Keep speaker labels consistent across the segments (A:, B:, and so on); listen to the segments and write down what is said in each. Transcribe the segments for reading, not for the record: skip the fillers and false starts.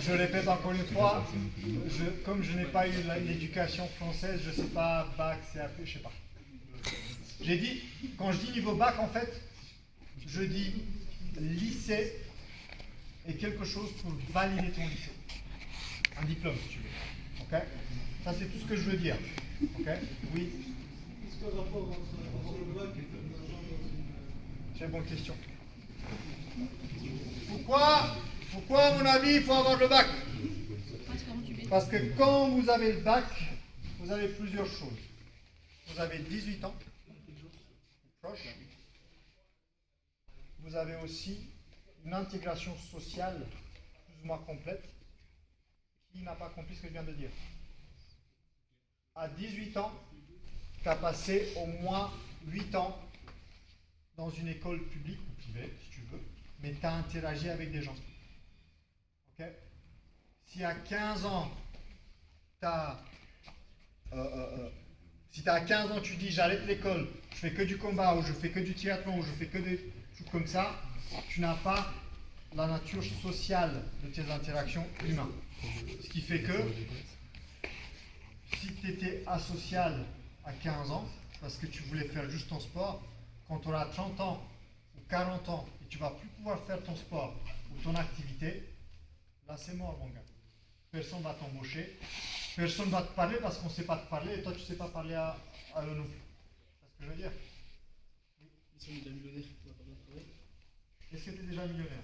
A: Je répète encore une fois, comme je n'ai pas eu l'éducation française, je ne sais pas, bac, CAP, je ne sais pas. J'ai dit, quand je dis niveau bac, en fait, je dis lycée et quelque chose pour valider ton lycée. Un diplôme, si tu veux. Ok? Ça, c'est tout ce que je veux dire. Ok? Oui.
B: Est-ce qu'il y a un rapport entre le bac et l'argent dans une...
A: C'est une bonne question. Pourquoi, à mon avis, il faut avoir le bac? Parce que quand vous avez le bac, vous avez plusieurs choses. Vous avez 18 ans, proche. Vous avez aussi une intégration sociale plus ou moins complète. Qui n'a pas compris ce que je viens de dire? À 18 ans, tu as passé au moins 8 ans dans une école publique ou privée, si tu veux, mais tu as interagi avec des gens. Ok? Si à 15 ans, si tu as 15 ans, tu dis j'arrête l'école, je fais que du combat, ou je fais que du triathlon, ou je fais que des trucs comme ça, tu n'as pas la nature sociale de tes interactions humaines. Ce qui fait que si tu étais asocial à 15 ans, parce que tu voulais faire juste ton sport, quand tu auras 30 ans ou 40 ans et tu ne vas plus pouvoir faire ton sport ou ton activité, là c'est mort mon gars. Personne ne va t'embaucher, personne ne va te parler parce qu'on ne sait pas te parler et toi tu ne sais pas parler à eux non plus. C'est ce que je veux dire.
B: Ils sont déjà millionnaires, on va pas bien travailler.
A: Est-ce que tu es déjà millionnaire?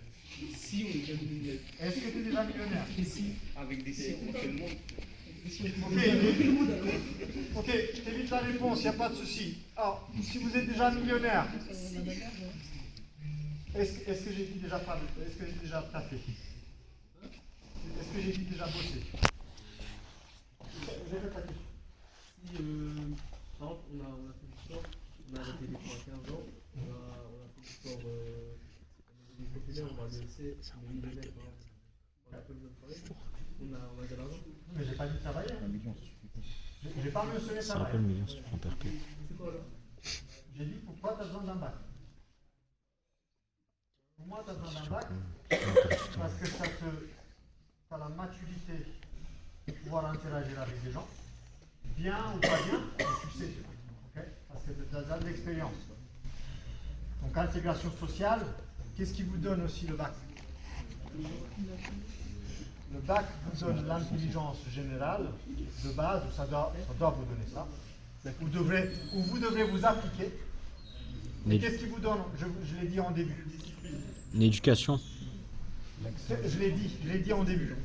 B: Si, on est déjà millionnaire.
A: Est-ce que tu es déjà millionnaire?
B: Si. Avec des si, on fait le monde.
A: Ok, t'évites la réponse, il n'y a pas de souci. Alors, si vous êtes déjà millionnaire, est-ce que j'ai dit déjà pas, est-ce que j'ai déjà taffé? Est-ce que j'ai dit déjà bossé? Je répète la question.
B: Si, par exemple, on a fait du sport, on a arrêté les cours à 15 ans, on a fait du sport populaire, on va le laisser, on est millionnaire, on n'a pas besoin de travailler, on a de l'argent.
A: Mais j'ai pas dit travailler. J'ai pas mentionné
C: C'est un peu
A: travail.
C: le million si tu prends perpé.
B: C'est quoi alors?
A: J'ai dit pourquoi tu as besoin d'un bac. Pour moi, tu as besoin d'un bac parce que ça as la maturité de pouvoir interagir avec des gens, bien ou pas bien, mais tu sais, okay? Parce que tu as déjà de l'expérience. Donc, intégration sociale, qu'est-ce qui vous donne aussi le bac? Le bac vous donne l'intelligence générale de base, ça doit vous donner ça, où vous devrez vous appliquer. Et qu'est-ce qui vous donne? Je l'ai dit en début.
C: Une éducation.
A: Je l'ai dit en début.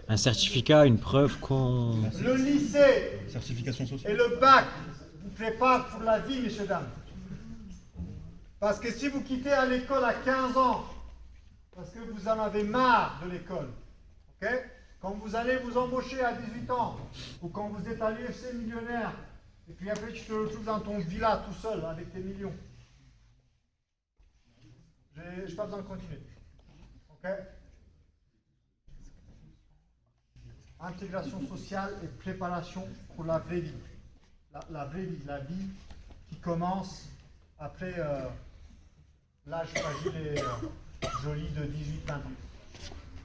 C: Un certificat, une preuve qu'on...
A: Le lycée
D: Certification
A: et
D: sociale.
A: le bac vous préparent pour la vie, messieurs, dames. Parce que si vous quittez à l'école à 15 ans, parce que vous en avez marre de l'école, ok? Quand vous allez vous embaucher à 18 ans, ou quand vous êtes à l'UFC millionnaire, et puis après tu te retrouves dans ton villa tout seul avec tes millions. Je n'ai pas besoin de continuer. Ok? Intégration sociale et préparation pour la vraie vie. La vraie vie, la vie qui commence après l'âge fragile et joli de 18-20 ans.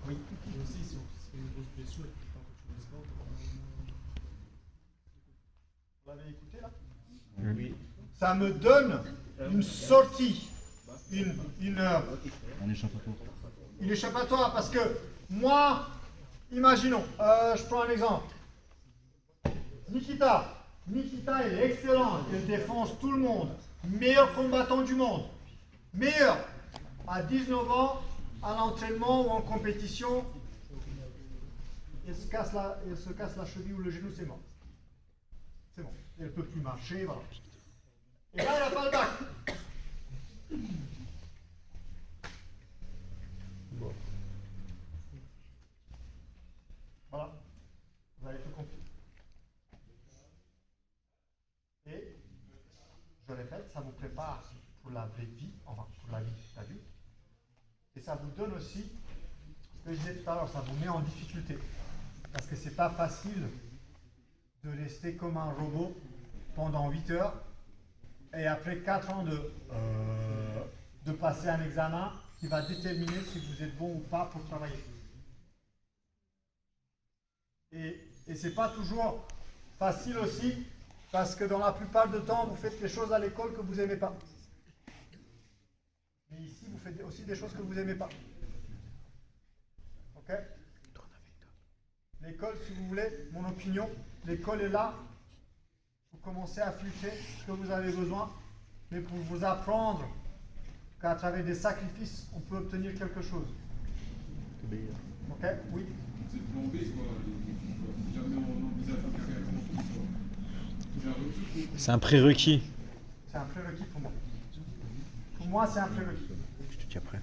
A: Oui.
B: Et aussi, c'est une grosse blessure, quand tu fais du sport.
A: Vous l'avez écouté là?
D: Oui.
A: Ça me donne une sortie,
D: Un échappatoire.
A: une échappatoire parce que moi, imaginons, je prends un exemple. Nikita, il est excellent, il défonce tout le monde, meilleur combattant du monde, meilleur à 19 ans, à l'entraînement ou en compétition, il se casse la cheville ou le genou, c'est mort. C'est bon, il ne peut plus marcher, voilà. Et là, il n'a pas le bac. Voilà, vous avez tout compris. Et, je répète, ça vous prépare pour la vraie vie, enfin pour la vie d'adulte. Et ça vous donne aussi, ce que je disais tout à l'heure, ça vous met en difficulté. Parce que c'est pas facile de rester comme un robot pendant 8 heures et après 4 ans de passer un examen qui va déterminer si vous êtes bon ou pas pour travailler. Et c'est pas toujours facile aussi, parce que dans la plupart du temps, vous faites des choses à l'école que vous n'aimez pas. Mais ici, vous faites aussi des choses que vous n'aimez pas. Ok? L'école, si vous voulez, mon opinion, l'école est là pour commencer à flûter ce que vous avez besoin, mais pour vous apprendre qu'à travers des sacrifices, on peut obtenir quelque chose. Ok? Oui?
D: C'est plan B, quoi. Si jamais on envisage une carrière sportive, j'ai un retour.
C: C'est un prérequis.
A: C'est un prérequis pour moi. Pour moi, c'est un prérequis.
C: Je te dis après.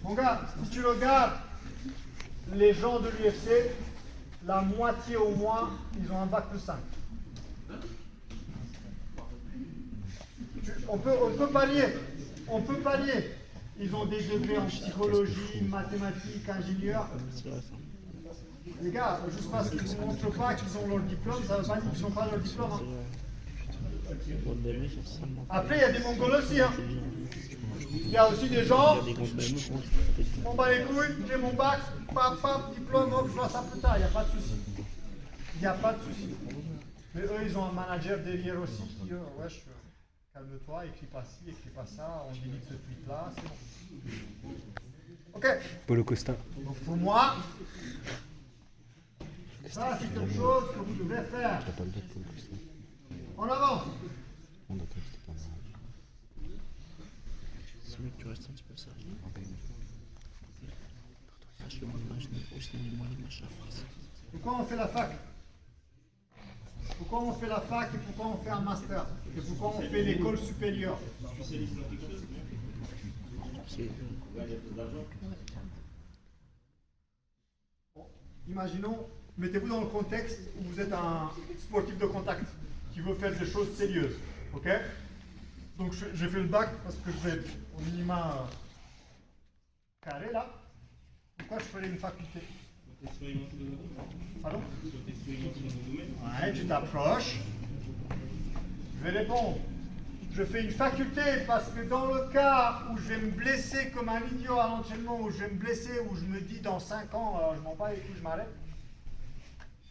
A: Mon gars, si tu regardes les gens de l'UFC, la moitié au moins, ils ont un bac plus 5. On peut pallier. On peut pallier. Ils ont des degrés en psychologie, mathématiques, ingénieurs. Les gars, juste parce qu'ils ne montrent pas qu'ils ont leur diplôme, ça ne veut pas dire qu'ils n'ont pas leur diplôme. Hein. Après, il y a des Mongols aussi. Hein. Il y a aussi des gens, on bat les couilles, j'ai mon bac, pap, diplôme, hop, je vois ça plus tard, il n'y a pas de souci. Il n'y a pas de souci. Mais eux, ils ont un manager derrière aussi qui dit, wesh, calme-toi, écris pas ci, écris pas ça, on limite ce tweet-là, c'est bon. Ok.
C: Polo Costa.
A: Donc pour moi, ça c'est quelque chose que vous devez faire. En avant.
E: Tu restes un petit peu sérieux. Lâche-le-moi l'image, moi l'image la phrase.
A: Pourquoi on fait la fac? Pourquoi on fait la fac et pourquoi on fait un master? Et pourquoi on fait l'école supérieure? Bon, imaginons, mettez-vous dans le contexte où vous êtes un sportif de contact qui veut faire des choses sérieuses. Ok? Donc j'ai fait le bac parce que je vais au minima carré là. Pourquoi je ferais une faculté? Pardon? Ouais, tu t'approches. Je vais répondre. Je fais une faculté parce que dans le cas où je vais me blesser comme un idiot à l'entraînement, où je vais me blesser, où je me dis dans 5 ans, je m'en bats et tout, je m'arrête,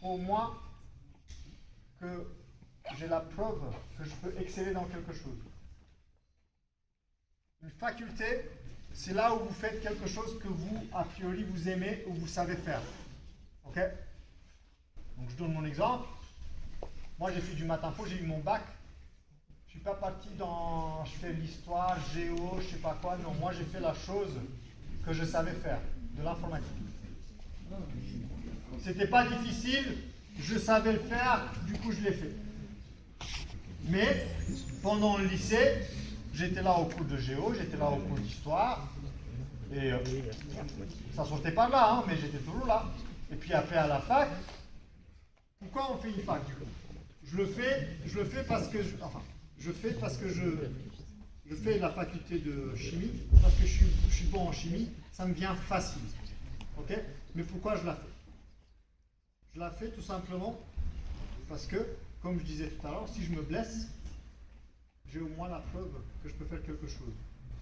A: pour moi, que j'ai la preuve que je peux exceller dans quelque chose. Une faculté, c'est là où vous faites quelque chose que vous, a priori, vous aimez ou vous savez faire. Ok? Donc je donne mon exemple. Moi j'ai fait du maths info, j'ai eu mon bac. Je suis pas parti dans je fais l'histoire, géo, je sais pas quoi. Non, moi j'ai fait la chose que je savais faire, de l'informatique. C'était pas difficile, je savais le faire, du coup je l'ai fait. Mais pendant le lycée, j'étais là au cours de géo, j'étais là au cours d'histoire. Et ça sortait pas de là, hein, mais j'étais toujours là. Et puis après à la fac, pourquoi on fait une fac? Je le fais parce que je fais la faculté de chimie parce que je suis bon en chimie, ça me vient facile. Ok? Mais pourquoi je la fais? Je la fais tout simplement parce que, comme je disais tout à l'heure, si je me blesse, j'ai au moins la preuve que je peux faire quelque chose.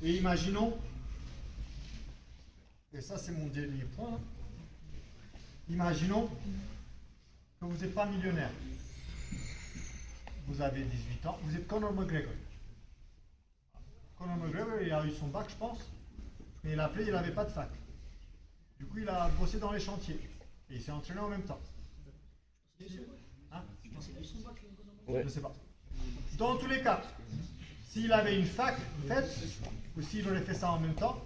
A: Et imaginons, et ça c'est mon dernier point, hein, imaginons que vous n'êtes pas millionnaire. Vous avez 18 ans, vous êtes Conor McGregor. Conor McGregor, il a eu son bac, je pense, mais il n'avait pas de fac. Du coup, il a bossé dans les chantiers. Et il s'est entraîné en même temps. Hein? Je ne sais pas. Dans tous les cas, s'il avait une fac faite, ou s'il aurait fait ça en même temps,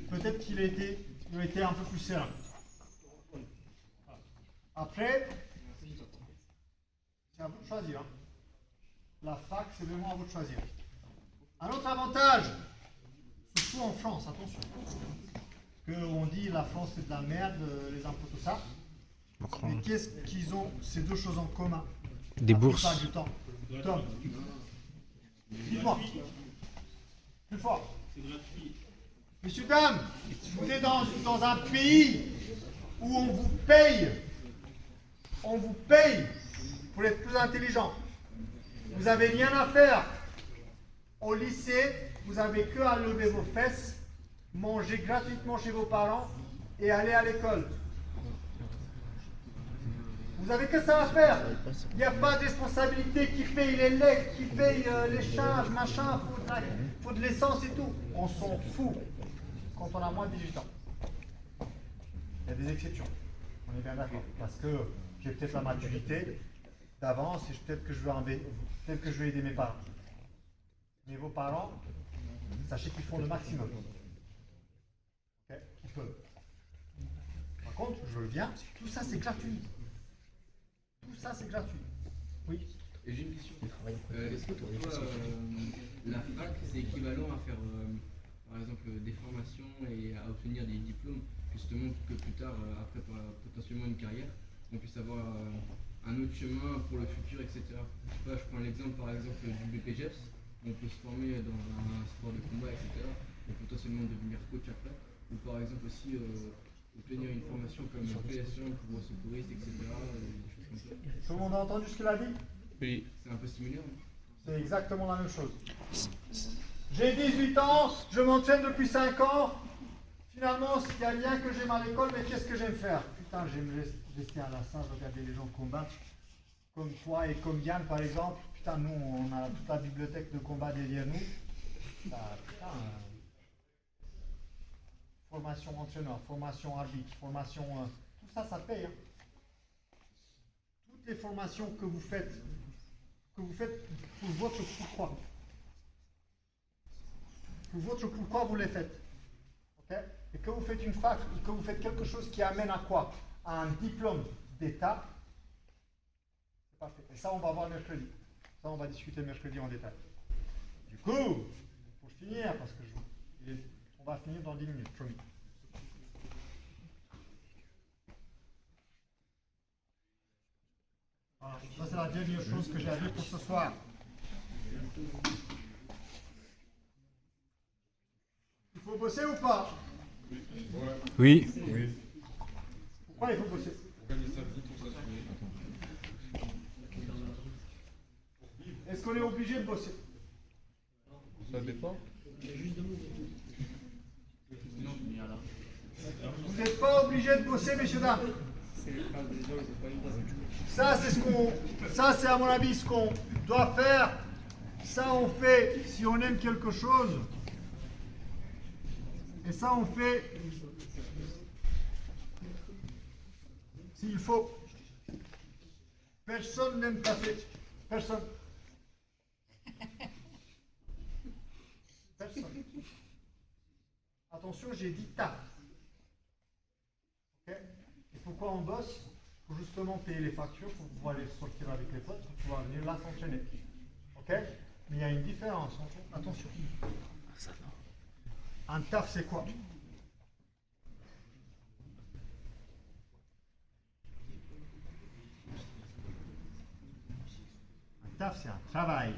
A: peut-être qu'il aurait été un peu plus serein. Après, c'est à vous de choisir. Hein. La fac, c'est vraiment à vous de choisir. Un autre avantage, surtout en France, attention, qu'on dit la France c'est de la merde, les impôts, tout ça. Mais qu'est-ce qu'ils ont ces deux choses en commun?
C: Des bourses.
A: La plupart du temps. Tom, dites-moi. Plus fort. Messieurs, dames, vous êtes dans un pays où on vous paye pour être plus intelligent. Vous n'avez rien à faire. Au lycée, vous n'avez que à lever vos fesses manger gratuitement chez vos parents et aller à l'école. Vous avez que ça à faire. Il n'y a pas de responsabilité qui paye les legs, qui paye les charges, machin, faut de l'essence et tout. On s'en fout quand on a moins de 18 ans. Il y a des exceptions. On est bien d'accord. Parce que j'ai peut-être la maturité d'avance et peut-être que je vais aider mes parents. Mais vos parents, sachez qu'ils font le maximum. Ok, ils peuvent. Par contre, je le viens, tout ça c'est gratuit. Tout ça c'est gratuit. Oui.
F: Et j'ai une question. Est-ce que pour toi, la fac, c'est équivalent à faire, par exemple, des formations et à obtenir des diplômes, justement, que plus tard, après potentiellement une carrière, on puisse avoir un autre chemin pour le futur, etc. Je sais pas, je prends l'exemple, par exemple, du BPGEPS, on peut se former dans un sport de combat, etc., et potentiellement devenir coach après, ou par exemple aussi obtenir une formation comme PS1 pour secouriste, etc., des choses comme ça.
A: Tout le monde a entendu ce qu'il a dit?
F: Oui. C'est un peu similaire, non?
A: C'est exactement la même chose. J'ai 18 ans, je m'entraîne depuis 5 ans. Finalement, il n'y a rien que j'aime à l'école, mais qu'est-ce que j'aime faire? Putain, j'aime rester à la salle, regarder les gens combattre. Comme toi et comme Yann, par exemple. Putain, nous, on a toute la bibliothèque de combat derrière nous. Bah, putain, formation entraîneur, formation arbitre, formation... tout ça, ça paye. Hein. Toutes les formations que vous faites pour votre pourquoi. Pour votre pourquoi vous les faites. Okay? Et que vous faites une fac, et que vous faites quelque chose qui amène à quoi? À un diplôme d'État. C'est parfait. Et ça, on va voir mercredi. Ça, on va discuter mercredi en détail. Du coup, pour finir, parce que on va finir dans 10 minutes, promis. Voilà, ça c'est la dernière chose que j'ai à dire pour ce soir. Il faut bosser ou pas?
C: Oui.
A: Pourquoi il faut bosser?
D: Pour gagner sa vie, pour s'assurer.
A: Est-ce qu'on est obligé de bosser?
D: Ça dépend.
A: Vous n'êtes pas obligé de bosser, messieurs, dames. Ça, c'est à mon avis ce qu'on doit faire. Ça, on fait si on aime quelque chose. Et ça, on fait s'il faut. Personne n'aime café. Personne. Personne. Attention, j'ai dit taf. Ok? Et pourquoi on bosse? Pour justement payer les factures, pour pouvoir les sortir avec les potes, pour pouvoir venir là s'entraîner. Ok? Mais il y a une différence. Attention. Un taf, c'est quoi? Un taf, c'est un travail.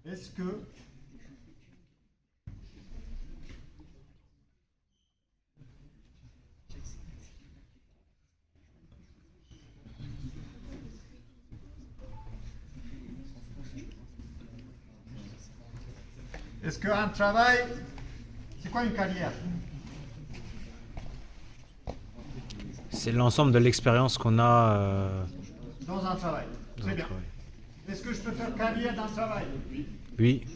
A: Est-ce que qu'un travail, c'est quoi une carrière?
C: C'est l'ensemble de l'expérience qu'on a
A: Dans un travail.
C: dans
A: Très
C: le
A: bien.
C: travail.
A: Est-ce que je peux faire carrière dans le travail?
C: Oui.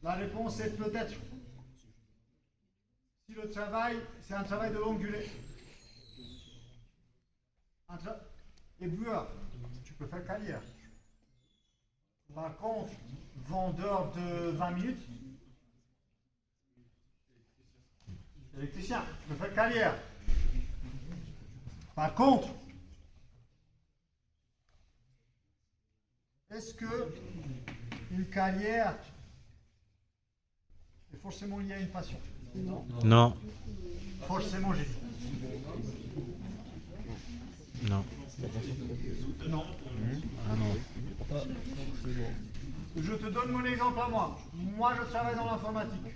A: La réponse est peut-être. Si le travail, c'est un travail de longue durée. Éboueur, tu peux faire carrière. Par contre, vendeur de 20 minutes, électricien, tu peux faire carrière. Par contre, est-ce que une carrière est forcément liée à une passion?
C: Non.
A: Forcément, j'ai dit.
C: Non.
A: Non.
C: Ah non.
A: Je te donne mon exemple à moi. Moi, je travaille dans l'informatique.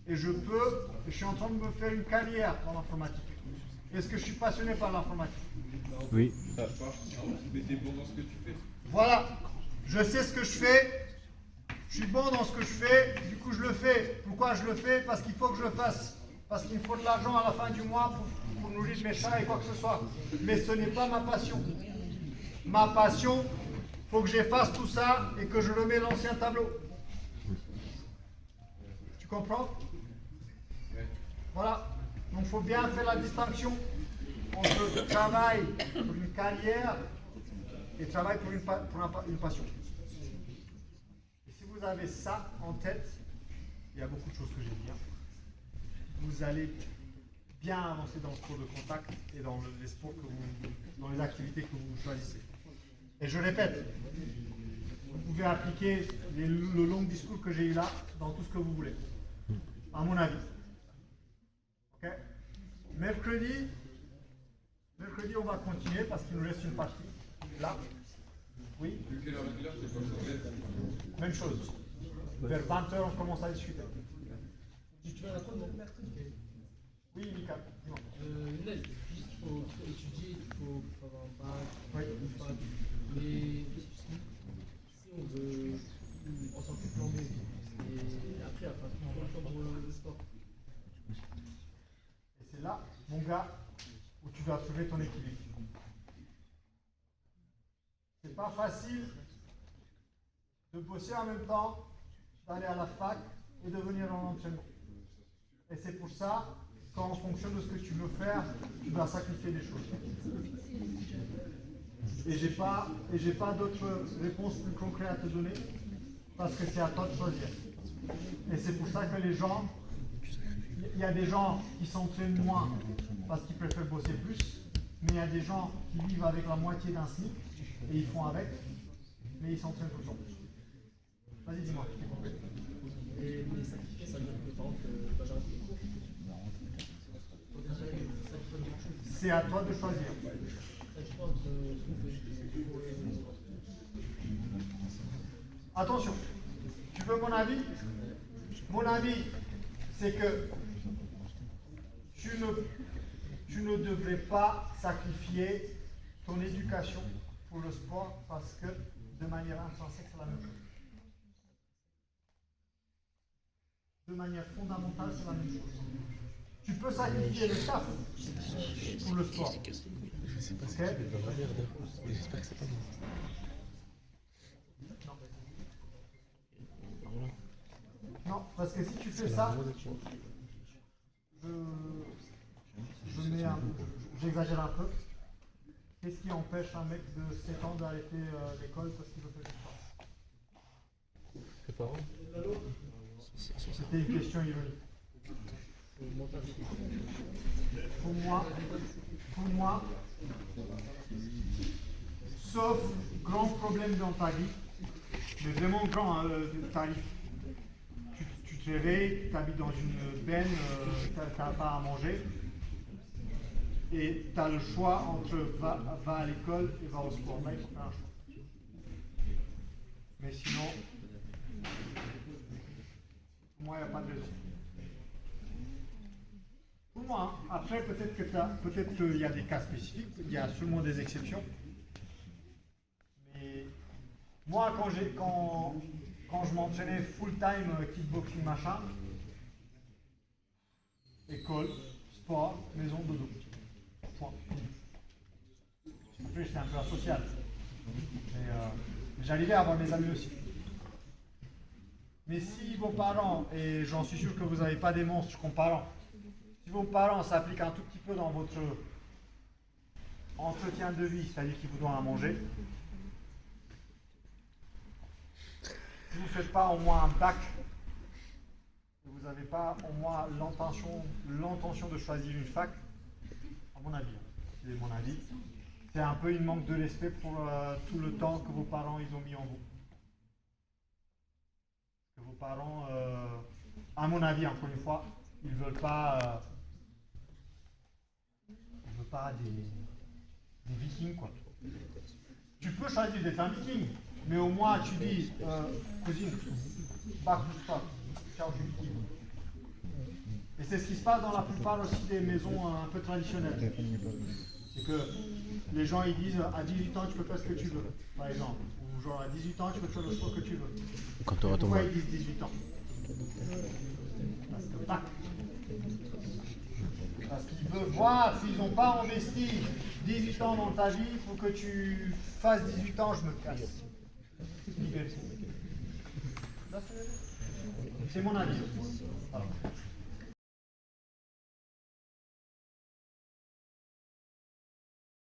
A: Et je suis en train de me faire une carrière dans l'informatique. Est-ce que je suis passionné par l'informatique?
C: Oui.
D: Mais t'es bon dans ce que tu fais.
A: Voilà. Je sais ce que je fais. Je suis bon dans ce que je fais, du coup je le fais. Pourquoi je le fais? Parce qu'il faut que je le fasse. Parce qu'il me faut de l'argent à la fin du mois pour nourrir mes chats et quoi que ce soit. Mais ce n'est pas ma passion. Ma passion, il faut que j'efface tout ça et que je remets l'ancien tableau. Tu comprends? Voilà. Donc il faut bien faire la distinction entre travail pour une carrière et travail pour une passion. Et si vous avez ça en tête, il y a beaucoup de choses que j'ai dit. Vous allez bien avancer dans le sport de contact et dans les sports dans les activités que vous choisissez. Et je répète, vous pouvez appliquer le long discours que j'ai eu là dans tout ce que vous voulez, à mon avis. Ok? Mercredi, on va continuer parce qu'il nous reste une partie. Là. Oui? Même chose. Vers 20h, on commence à discuter.
B: Tu vas apprendre mercredi.
A: Oui, Mika, dis-moi.
B: Là, juste il faut étudier, il faut avoir un bac,
A: Oui.
B: une fac. Mais si on veut, en tant que plombier, et après, on va faire le sport.
A: Et c'est là, mon gars, où tu dois trouver ton équilibre. C'est pas facile de bosser en même temps, d'aller à la fac et de venir en entraînement. Et c'est pour ça qu'en fonction de ce que tu veux faire, tu dois sacrifier des choses. Et j'ai pas d'autres réponses plus concrètes à te donner, parce que c'est à toi de choisir. Et c'est pour ça que les gens, il y a des gens qui s'entraînent moins parce qu'ils préfèrent bosser plus, mais il y a des gens qui vivent avec la moitié d'un SMIC et ils font avec, mais ils s'entraînent tout le temps. Vas-y, dis-moi.
B: Et les sacrifiés, ça veut dire que par exemple, j'arrête les cours.
A: C'est à toi de choisir. Attention, tu veux mon avis? Mon avis, c'est que tu ne devrais pas sacrifier ton éducation pour le sport parce que de manière intrinsèque, c'est la même chose. De manière fondamentale, c'est la même chose. Tu peux sacrifier le taf pour le sport. Ok?
E: J'espère que c'est pas bon.
A: Non, parce que si tu fais ça, j'exagère un peu. Qu'est-ce qui empêche un mec de 7 ans d'arrêter l'école parce qu'il veut faire du sport?
E: Ses parents?
A: C'était une question ironique. Pour moi, sauf grand problème dans ta vie, mais vraiment grand, t'arrives, tu te réveilles, tu habites dans une benne, tu n'as pas à manger, et tu as le choix entre va à l'école et va au sport. Là, il faut faire un choix. Mais sinon, pour moi, il n'y a pas de raison. Pour moi, après, peut-être qu'il y a des cas spécifiques, il y a sûrement des exceptions. Mais moi, quand je m'entraînais full-time kickboxing machin, école, sport, maison, dodo. Point. Après, j'étais un peu asocial. Mais j'arrivais à avoir mes amis aussi. Mais si vos parents, et j'en suis sûr que vous n'avez pas des monstres comme parents, si vos parents s'appliquent un tout petit peu dans votre entretien de vie, c'est-à-dire qu'ils vous donnent à manger, si vous ne faites pas au moins un bac, et vous n'avez pas au moins l'intention de choisir une fac, à mon avis, c'est mon avis, c'est un peu une manque de respect pour tout le temps que vos parents ils ont mis en vous. Que vos parents, à mon avis, encore une fois, ils ne veulent pas des vikings, quoi. Tu peux choisir d'être un viking, mais au moins tu dis, cousine, bac plus pas, ciao, je suis viking. Et c'est ce qui se passe dans la plupart aussi des maisons un peu traditionnelles. C'est que les gens ils disent à 18 ans tu peux faire ce que tu veux, par exemple. Ou genre à 18 ans tu peux faire le sport que tu veux.
C: Quand tu auras ton
A: Pourquoi
C: bac.
A: ils disent 18 ans? Parce que pas. Parce qu'ils veulent voir s'ils n'ont pas investi 18 ans dans ta vie, il faut que tu fasses 18 ans, je me casse. C'est mon avis. Voilà.